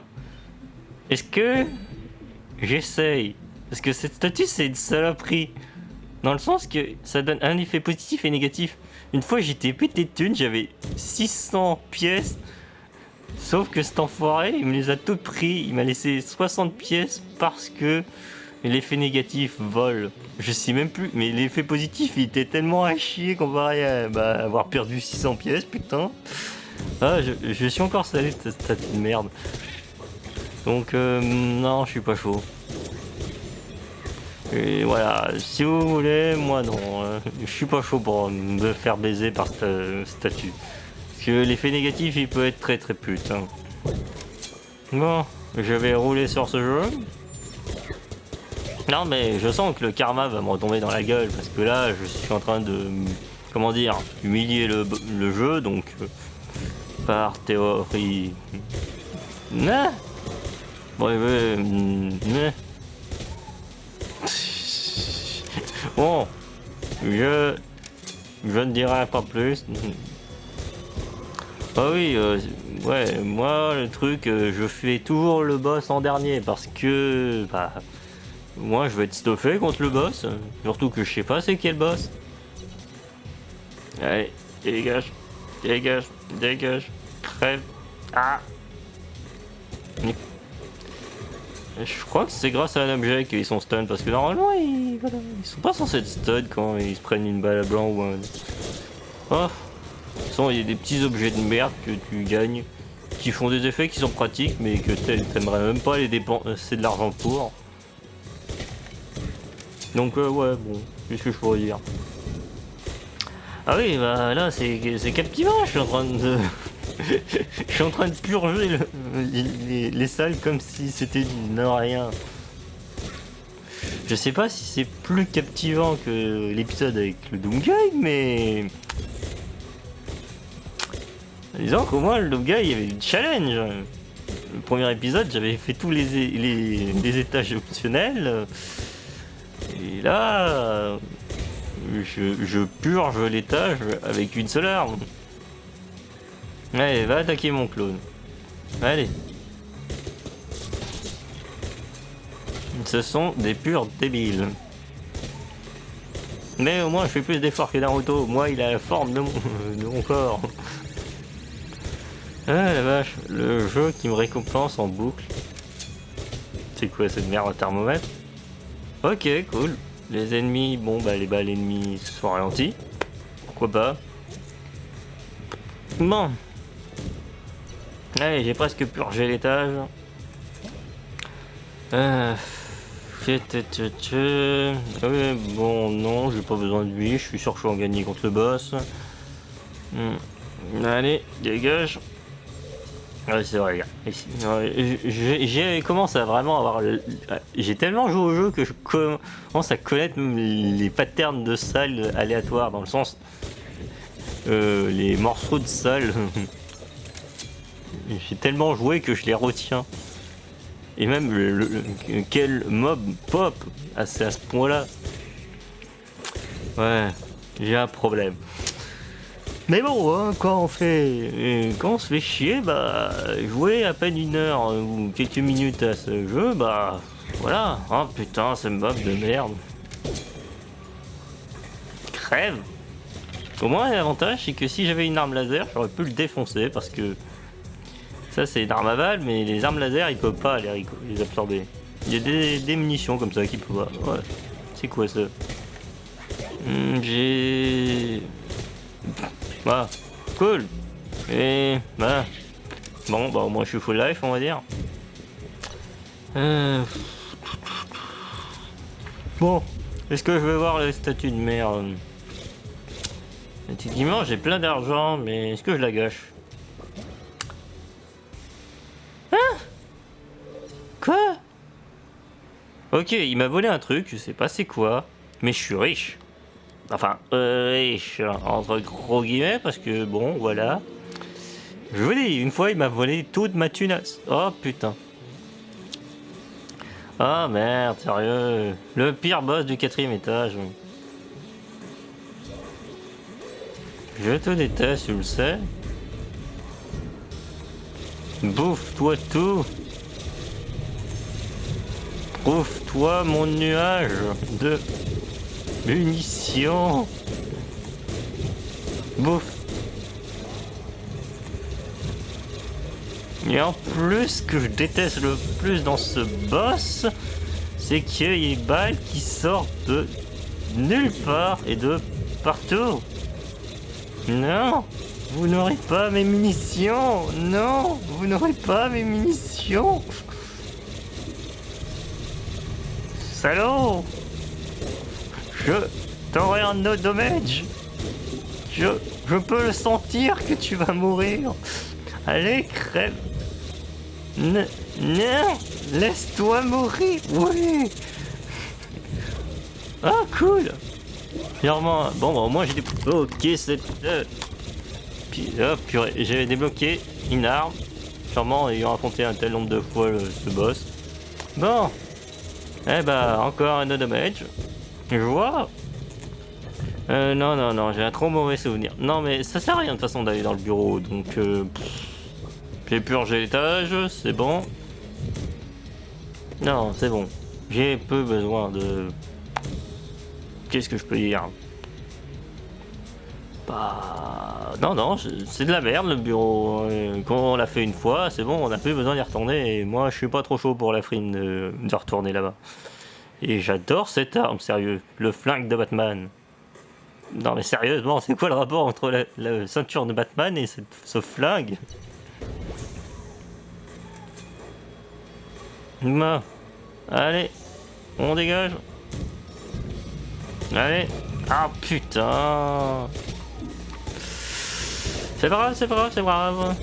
Est-ce que... J'essaye. Parce que cette statue, c'est une saloperie. Dans le sens que ça donne un effet positif et négatif. Une fois, j'étais pété de thunes, j'avais 600 pièces. Sauf que cet enfoiré, il me les a toutes pris. Il m'a laissé 60 pièces parce que l'effet négatif vole. Je sais même plus, mais l'effet positif, il était tellement à chier comparé à avoir perdu 600 pièces, putain. Ah, je suis encore salé de cette statue de merde. Donc, non, je suis pas chaud. Et voilà, si vous voulez, moi non. Je suis pas chaud pour me faire baiser par cette statue. Parce que l'effet négatif, il peut être très très pute. Hein. Bon, je vais rouler sur ce jeu. Non mais je sens que le karma va me retomber dans la gueule. Parce que là, je suis en train de... Comment dire? Humilier le jeu, donc... par théorie... Nah. Bon, bon, je ne dirai pas plus. Ah oui, ouais, moi le truc, je fais toujours le boss en dernier parce que, moi je vais être stuffé contre le boss, surtout que je sais pas c'est quel boss. Allez, dégage, dégage, dégage, crève. Ah. Je crois que c'est grâce à un objet qu'ils sont stun parce que normalement ils sont pas censés être stun quand ils se prennent une balle à blanc ou un... Oh. De toute façon il y a des petits objets de merde que tu gagnes qui font des effets qui sont pratiques mais que t'aimerais même pas les dépenser, c'est de l'argent pour. Donc ouais bon, qu'est-ce que je pourrais dire? Ah oui bah là c'est captivant, je suis en train de... Je suis en train de purger les salles comme si c'était du rien. Je sais pas si c'est plus captivant que l'épisode avec le Doomguy, mais... Disons qu'au moins le Doomguy, il y avait du challenge. Le premier épisode, j'avais fait tous les étages optionnels. Et là... Je purge l'étage avec une seule arme. Allez, va attaquer mon clone. Allez. Ce sont des purs débiles. Mais au moins je fais plus d'efforts que Naruto. Moi il a la forme de mon corps. Ah la vache, le jeu qui me récompense en boucle. C'est quoi cette merde à thermomètre? Ok, cool. Les ennemis, bon bah les balles ennemies sont ralentis. Pourquoi pas. Bon. Allez, j'ai presque purgé l'étage. Oui, bon, non, j'ai pas besoin de lui. Je suis sûr que je vais en gagner contre le boss. Allez, dégage. Ouais, c'est vrai, j'ai commencé à vraiment avoir... J'ai tellement joué au jeu que je commence à connaître les patterns de salles aléatoires, dans le sens... les morceaux de salles. J'ai tellement joué que je les retiens. Et même quel mob pop à ce point-là. Ouais, j'ai un problème. Mais bon, hein, quand on se fait chier, bah jouer à peine 1 heure ou quelques minutes à ce jeu, bah voilà. Oh putain, ce mob de merde. Crève. Au moins l'avantage c'est que si j'avais une arme laser, j'aurais pu le défoncer parce que ça c'est une arme à balles, mais les armes laser ils peuvent pas les absorber. Il y a des munitions comme ça qui peuvent pas. Ouais. C'est quoi ça? J'ai... Bah, cool. Et bah, bon bah au moins je suis full life on va dire. Bon, est-ce que je vais voir le statut de merde? Effectivement j'ai plein d'argent, mais est-ce que je la gâche? Quoi? Ok, il m'a volé un truc, je sais pas c'est quoi, mais je suis riche. Enfin, riche, entre gros guillemets, parce que bon, voilà. Je vous dis, une fois il m'a volé toute ma tunasse. Oh putain. Ah merde, sérieux. Le pire boss du 4ème étage. Je te déteste, tu le sais. Bouffe-toi tout. Trouve-toi mon nuage de munitions. Bouffe. Et en plus, ce que je déteste le plus dans ce boss, c'est qu'il y a des balles qui sortent de nulle part et de partout. Non, vous n'aurez pas mes munitions. Non, vous n'aurez pas mes munitions. Salaud! Je t'aurai un no damage. Je peux le sentir que tu vas mourir. Allez, crève. Non, laisse-toi mourir. Oui. Ah, cool. Clairement, bon, bah, au moins j'ai débloqué cette... Puis, purée, j'ai débloqué une arme. Sûrement ayant affronté un tel nombre de fois ce boss. Bon. Eh bah, encore un no damage. Je vois. Non, j'ai un trop mauvais souvenir. Non, mais ça sert à rien de toute façon d'aller dans le bureau, donc... j'ai purgé l'étage, c'est bon. Non, c'est bon. J'ai peu besoin de... Qu'est-ce que je peux dire? Bah... Non, c'est de la merde le bureau. Quand on l'a fait une fois, c'est bon, on n'a plus besoin d'y retourner. Et moi, je suis pas trop chaud pour la frime de retourner là-bas. Et j'adore cette arme, sérieux. Le flingue de Batman. Non mais sérieusement, c'est quoi le rapport entre la ceinture de Batman et ce flingue? Bah, allez, on dégage. Allez. Ah putain. C'est grave, c'est grave, c'est grave.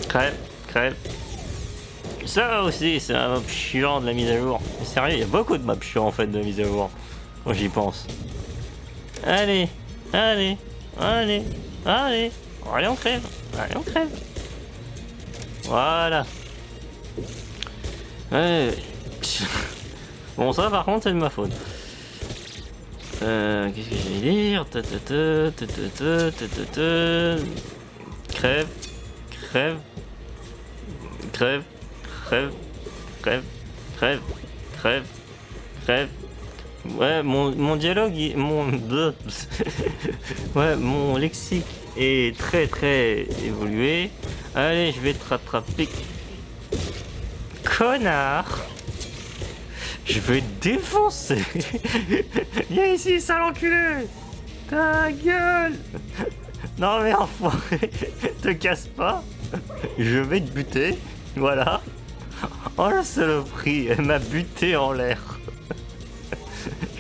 Crève. Ça aussi, c'est un mob chiant de la mise à jour. Mais sérieux, il y a beaucoup de mobs chiants en fait de la mise à jour. Moi j'y pense. Allez, allez, on crève. Voilà. Bon ça par contre c'est de ma faute. Qu'est-ce que j'allais dire? Crève, crève, crève, crève, crève, crève, crève, crève. Ouais, mon dialogue, ouais, mon lexique est très très évolué. Allez, je vais te rattraper. Connard! Je vais te défoncer! Viens ici, sale enculé! Ta gueule! Non mais enfoiré! Te casse pas! Je vais te buter! Voilà! Oh la saloperie! Elle m'a buté en l'air!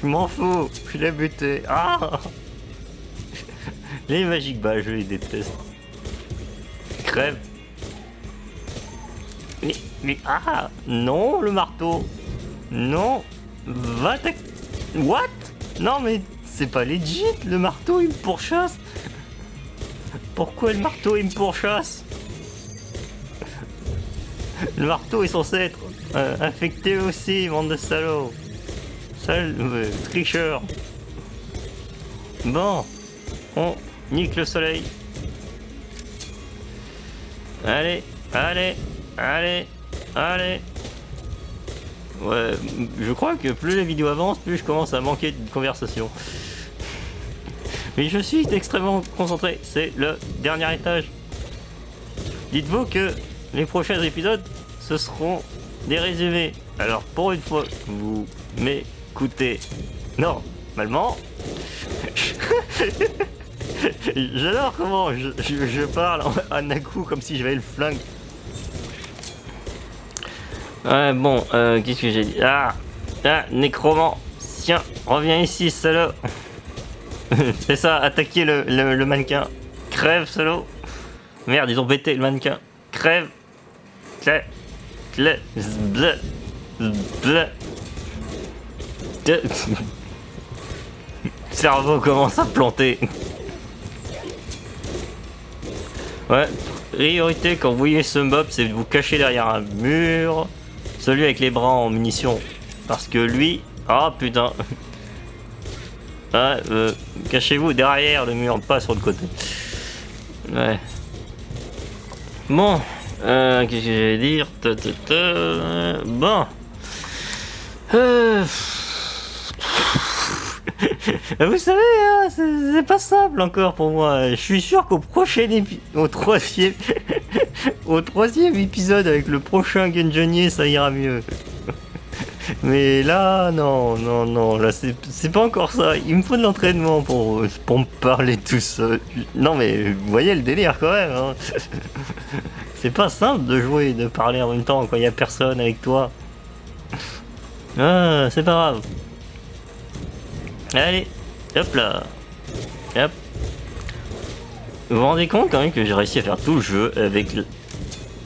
Je m'en fous! Je l'ai buté! Ah! Les Magic Balls, je les déteste! Crève! Mais ah! Non, le marteau! Non, va ta... What? Non mais c'est pas legit, le marteau il me pourchasse. Pourquoi le marteau il me pourchasse? Le marteau est censé être infecté aussi, bande de salauds. Sale tricheur. Bon, on nique le soleil. Allez, allez, allez, allez. Ouais, je crois que plus la vidéo avance, plus je commence à manquer de conversation. Mais je suis extrêmement concentré, c'est le dernier étage. Dites-vous que les prochains épisodes, ce seront des résumés. Alors pour une fois, vous m'écoutez normalement. J'adore comment je parle en un coup comme si j'avais le flingue. Ouais, bon, qu'est-ce que j'ai dit? Ah, nécromancien, reviens ici, salaud. C'est ça, attaquer le mannequin. Crève, salaud. Merde, ils ont bêté le mannequin. Crève. Clé. Clé. Bleu. Bleu. Cerveau commence à planter. Ouais, priorité quand vous voyez ce mob, c'est de vous cacher derrière un mur. Celui avec les bras en munitions. Parce que lui... Ah putain. Ah, cachez-vous derrière le mur, pas sur le côté. Ouais. Bon. Qu'est-ce que j'allais dire? Bon. Vous savez, hein, c'est pas simple encore pour moi. Je suis sûr qu'au prochain au troisième épisode avec le prochain Genjonier, ça ira mieux. Mais là, non, là c'est pas encore ça. Il me faut de l'entraînement pour me parler tout seul. Non mais vous voyez le délire quand même. Hein. C'est pas simple de jouer, de parler en même temps quand il y a personne avec toi. Ah, c'est pas grave. Allez, hop là. Hop. Vous vous rendez compte quand même que j'ai réussi à faire tout le jeu avec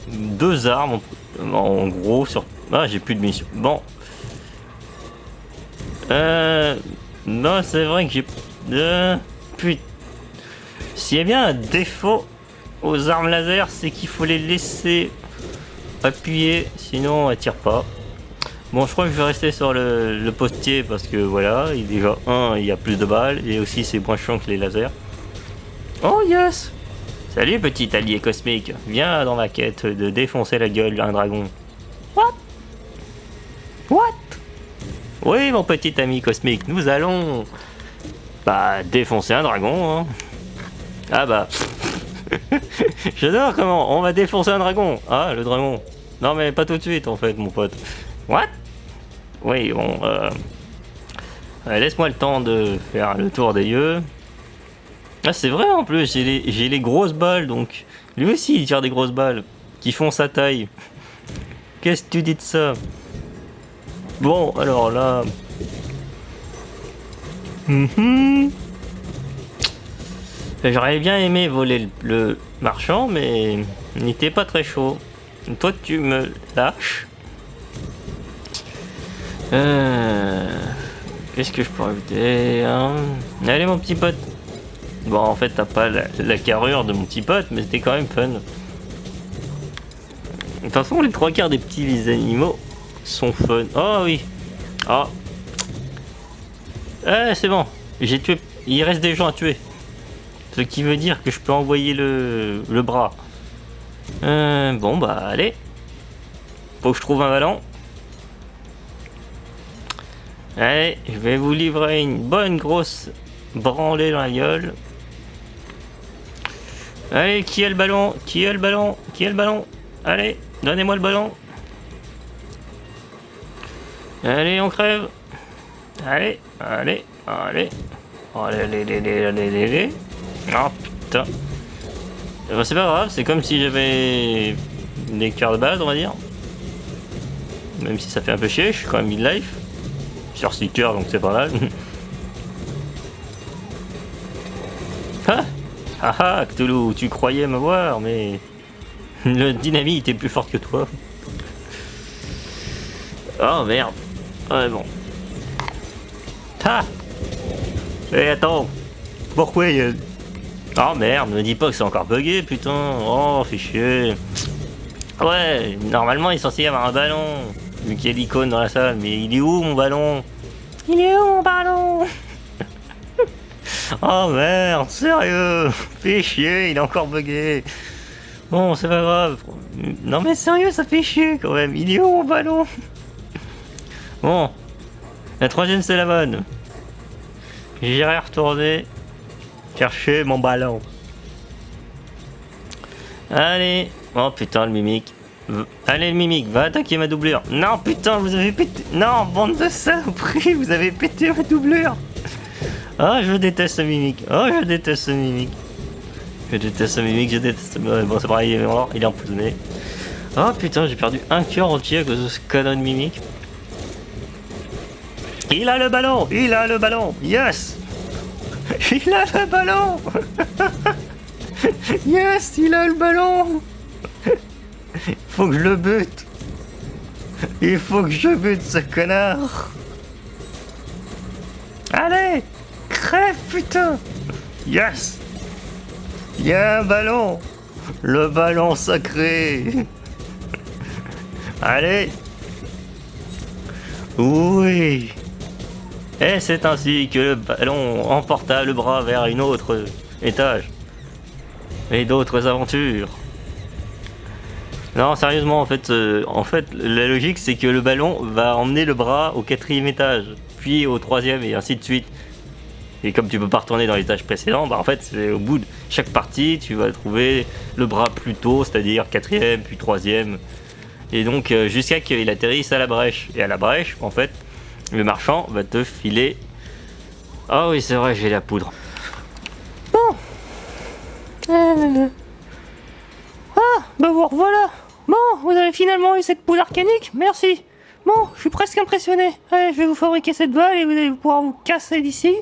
deux armes en gros sur... Ah, j'ai plus de munitions. Bon. Non, c'est vrai que j'ai... Putain. S'il y a bien un défaut aux armes laser, c'est qu'il faut les laisser appuyer, sinon elles tirent pas. Bon, je crois que je vais rester sur le postier parce que voilà, déjà il y a plus de balles et aussi c'est moins chiant que les lasers. Oh yes! Salut petit allié cosmique, viens dans ma quête de défoncer la gueule d'un dragon. What? What? Oui mon petit ami cosmique, nous allons... Bah, défoncer un dragon, hein. Ah bah... J'adore comment on va défoncer un dragon. Ah, le dragon. Non mais pas tout de suite en fait mon pote. What? Oui, bon, laisse-moi le temps de faire le tour des yeux. Ah, c'est vrai en plus, j'ai les grosses balles, donc... Lui aussi, il tire des grosses balles, qui font sa taille. Qu'est-ce que tu dis de ça? Bon, alors là... J'aurais bien aimé voler le marchand, mais il n'était pas très chaud. Toi, tu me lâches. Qu'est-ce que je pourrais vous dire, hein? Allez mon petit pote. Bon en fait t'as pas la carrure de mon petit pote, mais c'était quand même fun. De toute façon les trois quarts des petits animaux sont fun. Oh oui. Oh. C'est bon. J'ai tué... Il reste des gens à tuer. Ce qui veut dire que je peux envoyer le bras. Bon bah allez. Faut que je trouve un ballon. Allez, je vais vous livrer une bonne grosse branlée dans la gueule. Allez, qui a le ballon? Qui a le ballon? Qui a le ballon? Allez, donnez-moi le ballon. Allez, on crève. Allez, allez, allez. Allez, allez, allez, allez, allez, allez. Oh putain. Bon, c'est pas grave, c'est comme si j'avais des cœurs de base, on va dire. Même si ça fait un peu chier, je suis quand même mid-life. Sur 6 cœurs, donc c'est pas mal. Ah ah ah, Cthulhu, tu croyais me voir, mais le dynamite est plus fort que toi. Oh merde. Ouais bon. Ah. Eh attends. Pourquoi il y a... Oh merde, me dis pas que c'est encore bugué, putain. Oh, fais chier. Ouais, normalement il est censé y avoir un ballon. Vu qu'il y a l'icône dans la salle, mais il est où mon ballon? Il est où mon ballon? Oh merde, sérieux? Fais chier, il est encore bugué. Bon, c'est pas grave. Non mais sérieux, ça fait chier quand même. Il est où mon ballon? Bon, la troisième c'est la bonne. J'irai retourner chercher mon ballon. Allez. Oh putain, le mimique. Allez, le mimique, va attaquer ma doublure. Non, putain, vous avez pété... Non, bande de saloperies, vous avez pété ma doublure. Oh, je déteste ce mimique. Oh, je déteste ce mimique. Je déteste ce mimique, je déteste... Bon, c'est pareil, il est mort, il est empoisonné. Oh, putain, j'ai perdu un cœur entier à cause de ce canon de mimique. Il a le ballon. Il a le ballon. Yes. Il a le ballon. Yes, il a le ballon. Faut que je le bute. Il faut que je bute ce connard. Allez, crève putain. Yes. Il y a un ballon. Le ballon sacré. Allez. Oui. Et c'est ainsi que le ballon emporta le bras vers une autre étage. Et d'autres aventures. Non, sérieusement, en fait, la logique, c'est que le ballon va emmener le bras au 4e étage, puis au 3e, et ainsi de suite. Et comme tu peux pas retourner dans l'étage précédent, bah en fait, c'est au bout de chaque partie, tu vas trouver le bras plus tôt, c'est-à-dire 4e, puis 3e. Et donc, jusqu'à qu'il atterrisse à la brèche. Et à la brèche, en fait, le marchand va te filer... Ah oui, c'est vrai, j'ai la poudre. Bon. Ah, bah vous revoilà. Bon, vous avez finalement eu cette poudre arcanique, merci. Bon, je suis presque impressionné. Allez, je vais vous fabriquer cette balle et vous allez pouvoir vous casser d'ici.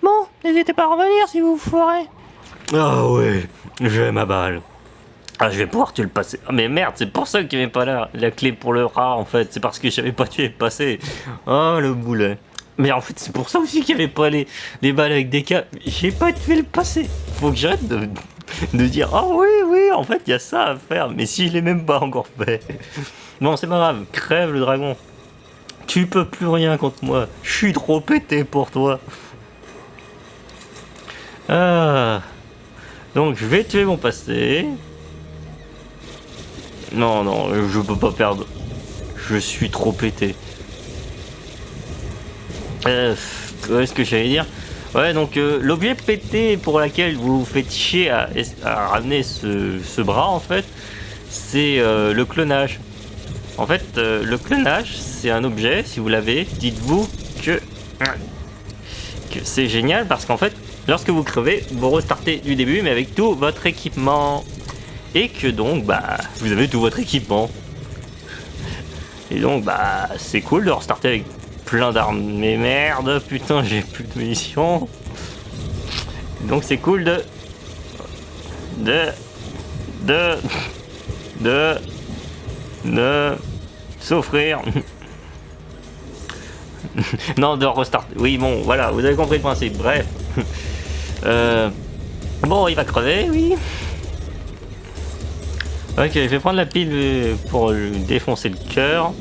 Bon, n'hésitez pas à revenir si vous vous foirez. Ah ouais, j'ai ma balle. Ah, je vais pouvoir tuer le passé. Ah, mais merde, c'est pour ça qu'il n'y avait pas la clé pour le rat, en fait. C'est parce que j'avais pas tué le passé. Oh, le boulet. Mais en fait, c'est pour ça aussi qu'il n'y avait pas les balles avec des cas. J'ai pas tué le passé. Faut que j'arrête de dire ah oui, oui, en fait, il y a ça à faire. Mais si je l'ai même pas encore fait. Bon, c'est pas grave. Crève le dragon. Tu peux plus rien contre moi. Je suis trop pété pour toi. Ah. Donc, je vais tuer mon passé. Non, non, je peux pas perdre. Je suis trop pété. Qu'est-ce que j'allais dire? Ouais, donc l'objet pété pour laquelle vous vous faites chier à ramener ce bras, en fait, c'est le clonage. En fait, le clonage, c'est un objet, si vous l'avez, dites-vous que c'est génial parce qu'en fait, lorsque vous crevez, vous restartez du début, mais avec tout votre équipement. Et que donc, bah, vous avez tout votre équipement. Et donc, bah, c'est cool de restarter avec plein d'armes. Mais merde, putain, j'ai plus de munitions. Donc c'est cool de s'offrir. Non, de restarter. Oui, bon, voilà, vous avez compris le principe. Bref. Bon, il va crever, oui. Ok, je vais prendre la pile pour lui défoncer le cœur.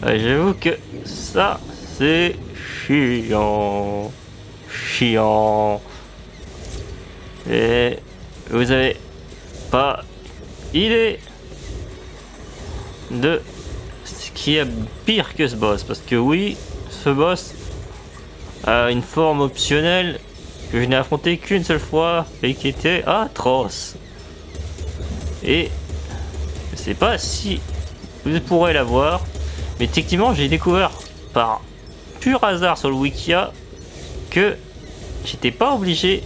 J'avoue que ça, c'est chiant. Chiant. Et vous avez pas idée de ce qui est pire que ce boss. Parce que oui, ce boss a une forme optionnelle que je n'ai affronté qu'une seule fois et qui était atroce. Et je sais pas si vous pourrez la voir, mais techniquement j'ai découvert par pur hasard sur le Wikia que j'étais pas obligé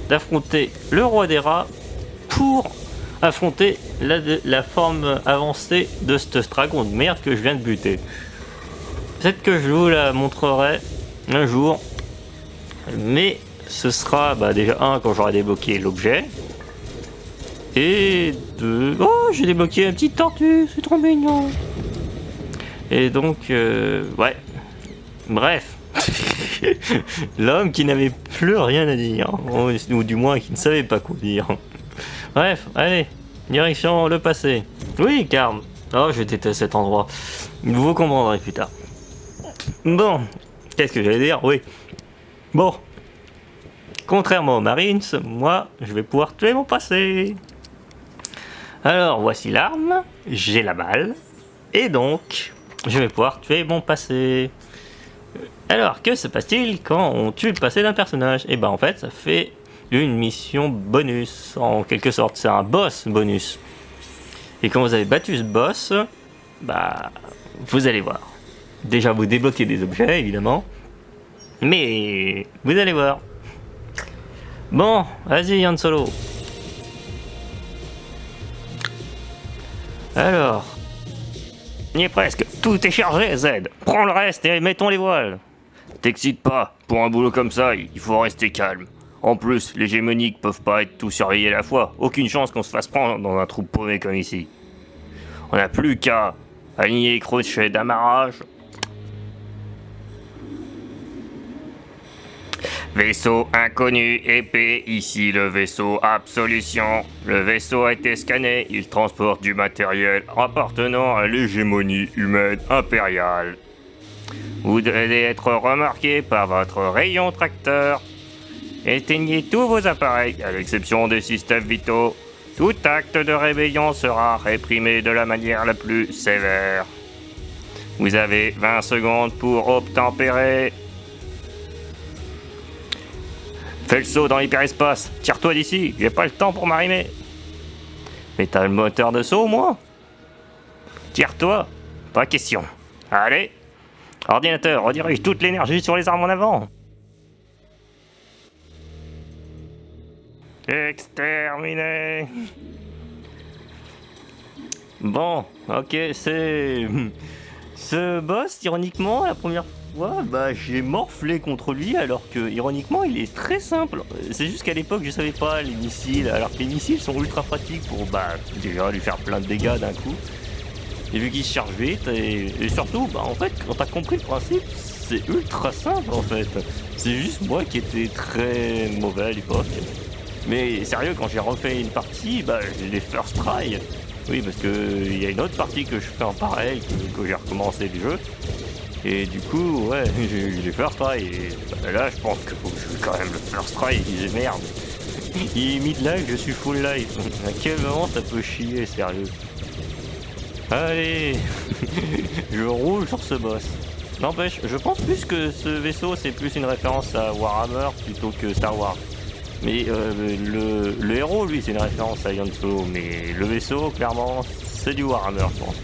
d'affronter le roi des rats pour affronter la forme avancée de ce dragon de merde que je viens de buter. Peut-être que je vous la montrerai un jour, mais ce sera déjà un quand j'aurai débloqué l'objet, et deux, oh j'ai débloqué une petite tortue, c'est trop mignon. Et donc ouais, bref. L'homme qui n'avait plus rien à dire, ou du moins qui ne savait pas quoi dire. Bref, allez, direction le passé. Oui, Carme. Oh, je déteste cet endroit. Vous comprendrez plus tard. Bon, qu'est-ce que j'allais dire? Oui. Bon. Contrairement aux Marines, moi, je vais pouvoir tuer mon passé. Alors, voici l'arme, j'ai la balle, et donc, je vais pouvoir tuer mon passé. Alors, que se passe-t-il quand on tue le passé d'un personnage? Et en fait, ça fait une mission bonus, en quelque sorte. C'est un boss bonus. Et quand vous avez battu ce boss, vous allez voir. Déjà, vous débloquez des objets, évidemment. Mais, vous allez voir. Bon, vas-y, Han Solo. Alors, il est presque. Tout est chargé, Z. Prends le reste et mettons les voiles. T'excite pas, pour un boulot comme ça, il faut rester calme. En plus, les gémoniques peuvent pas être tout surveillés à la fois. Aucune chance qu'on se fasse prendre dans un trou paumé comme ici. On n'a plus qu'à aligner les crochets d'amarrage. Vaisseau inconnu, épée, ici le vaisseau Absolution. Le vaisseau a été scanné, il transporte du matériel appartenant à l'hégémonie humaine impériale. Vous devez être remarqué par votre rayon tracteur. Éteignez tous vos appareils, à l'exception des systèmes vitaux. Tout acte de rébellion sera réprimé de la manière la plus sévère. Vous avez 20 secondes pour obtempérer. Fais le saut dans l'hyperespace. Tire-toi d'ici, j'ai pas le temps pour m'arrimer. Mais t'as le moteur de saut, moi? Tire-toi. Pas question. Allez. Ordinateur, redirige toute l'énergie sur les armes en avant. Exterminé. Bon, ok, c'est... Ce boss, ironiquement, la première fois, j'ai morflé contre lui, alors que, ironiquement, il est très simple. C'est juste qu'à l'époque, je savais pas les missiles, alors que les missiles sont ultra pratiques pour, déjà, lui faire plein de dégâts d'un coup. Et vu qu'il se charge vite, et surtout, en fait, quand t'as compris le principe, c'est ultra simple, en fait. C'est juste moi qui étais très mauvais à l'époque. Mais sérieux, quand j'ai refait une partie, j'ai les first try. Oui, parce que il y a une autre partie que je fais en pareil, que j'ai recommencé le jeu. Et du coup, ouais, j'ai eu les first try. Et là, je pense que faut que je joue quand même le first try. Et je dis merde. Il est mid-life, je suis full life. À quel moment ça peut chier, sérieux? Allez. Je roule sur ce boss. N'empêche, je pense plus que ce vaisseau, c'est plus une référence à Warhammer plutôt que Star Wars. Mais le héros, lui, c'est une référence à Han Solo. Mais le vaisseau, clairement, c'est du Warhammer, je pense.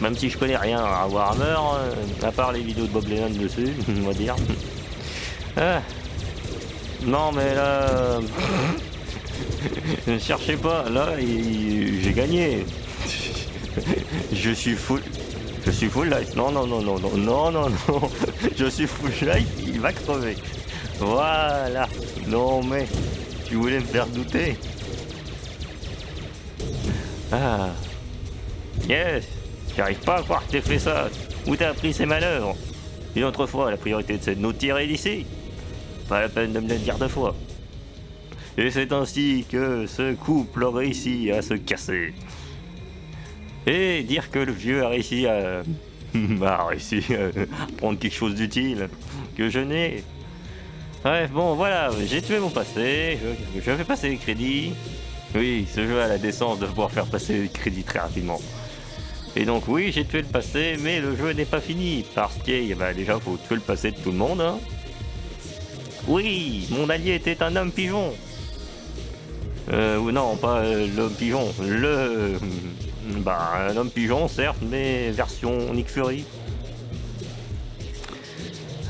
Même si je connais rien à Warhammer, à part les vidéos de Bob Lennon dessus, on va dire. Ah. Non, mais là... Ne cherchez pas, là, j'ai gagné. Je suis full life. Non. Je suis full life, il va crever. Voilà. Non mais, tu voulais me faire douter. Ah. Yes. J'arrive pas à croire que t'aies fait ça. Où t'as appris ces manœuvres? Une autre fois, la priorité c'est de nous tirer d'ici. Pas la peine de me le dire deux fois. Et c'est ainsi que ce couple réussit à se casser. Et dire que le vieux a réussi à Bah, réussi à prendre quelque chose d'utile que je n'ai. Bref, bon, voilà, j'ai tué mon passé, je vais passer les crédits. Oui, ce jeu a la décence de pouvoir faire passer les crédits très rapidement. Et donc, oui, j'ai tué le passé, mais le jeu n'est pas fini, parce que bah, déjà, faut tuer le passé de tout le monde. Hein. Oui, mon allié était un homme pigeon. Ou non, pas l'homme pigeon, Bah, un homme pigeon, certes, mais version Nick Fury.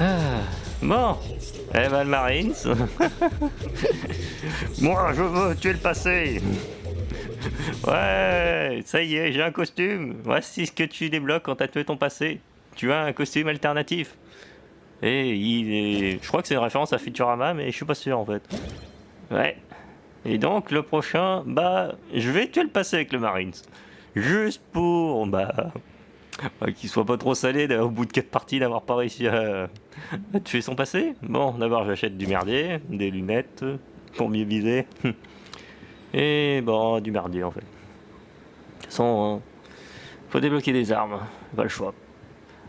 Ah, bon, eh ben, le Marines. Moi, je veux tuer le passé. Ouais, ça y est, j'ai un costume. Voici ce que tu débloques quand t'as tué ton passé. Tu as un costume alternatif. Et je crois que c'est une référence à Futurama, mais je suis pas sûr en fait. Ouais. Et donc le prochain, bah, je vais tuer le passé avec le Marines. Juste pour, qu'il soit pas trop salé au bout de 4 parties d'avoir pas réussi à tuer son passé. Bon, d'abord j'achète du merdier, des lunettes pour mieux viser. Et bon, du merdier en fait. De toute façon, faut débloquer des armes, pas le choix.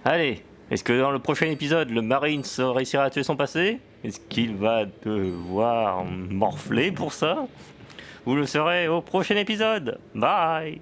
Allez, est-ce que dans le prochain épisode, le Marines réussira à tuer son passé? Est-ce qu'il va devoir morfler pour ça? Vous le saurez au prochain épisode. Bye!